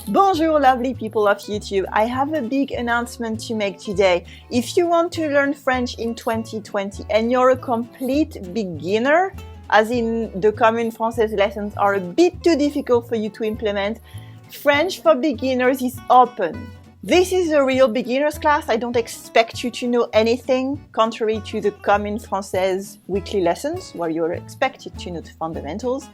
Bonjour lovely people of YouTube, I have a big announcement to make today. If you want to learn French in 2020 and you're a complete beginner, as in the Commune Française lessons are a bit too difficult for you to implement, French for Beginners is open. This is a real beginners class. I don't expect you to know anything, contrary to the Commune Française weekly lessons, where you're expected to know the fundamentals.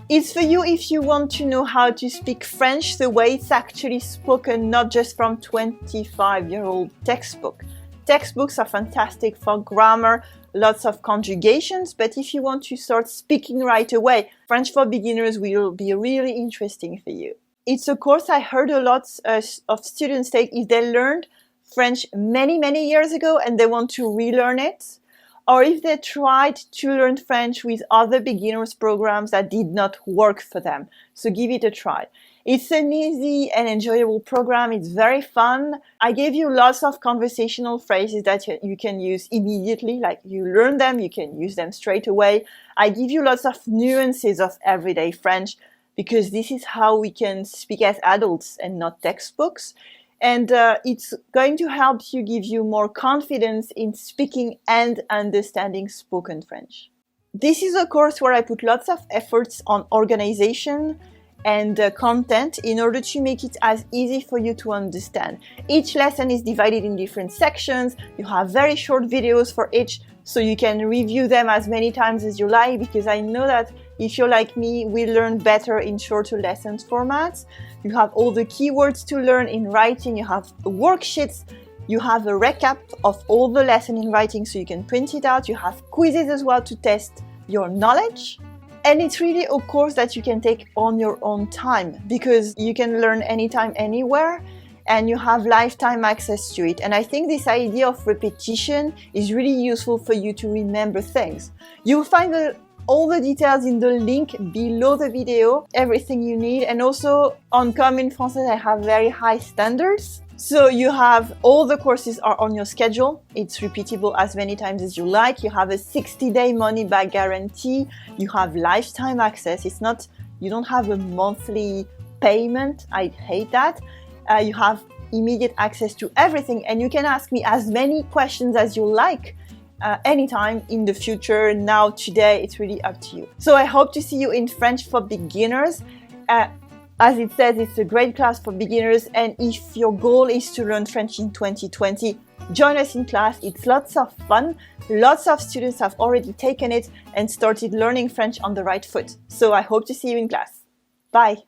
It's for you if you want to know how to speak French the way it's actually spoken, not just from 25-year-old textbook. Textbooks are fantastic for grammar, lots of conjugations, but if you want to start speaking right away, French for Beginners will be really interesting for you. It's a course I heard a lot of students take if they learned French many years ago and they want to relearn it, or if they tried to learn French with other beginners programs that did not work for them. So give it a try. It's an easy and enjoyable program. It's very fun. I gave you lots of conversational phrases that you can use immediately, like you learn them, you can use them straight away. I give you lots of nuances of everyday French because this is how we can speak as adults and not textbooks. And it's going to help you give you more confidence in speaking and understanding spoken French. This is a course where I put lots of efforts on organization and content in order to make it as easy for you to understand. Each lesson is divided in different sections. You have very short videos for each, so you can review them as many times as you like, because I know that if you're like me, we learn better in shorter lessons formats. You have all the keywords to learn in writing, you have worksheets, you have a recap of all the lesson in writing so you can print it out, you have quizzes as well to test your knowledge. And it's really a course that you can take on your own time because you can learn anytime, anywhere, and you have lifetime access to it. And I think this idea of repetition is really useful for you to remember things. You'll find all the details in the link below the video, everything you need. And also on Commune Française, I have very high standards. So you have all the courses are on your schedule. It's repeatable as many times as you like. You have a 60-day money-back guarantee. You have lifetime access. It's not, you don't have a monthly payment. I hate that. You have immediate access to everything, and you can ask me as many questions as you like anytime in the future, now, today, it's really up to you. So I hope to see you in French for Beginners. As it says, it's a great class for beginners, and if your goal is to learn French in 2020, join us in class. It's lots of fun. Lots of students have already taken it and started learning French on the right foot. So I hope to see you in class. Bye.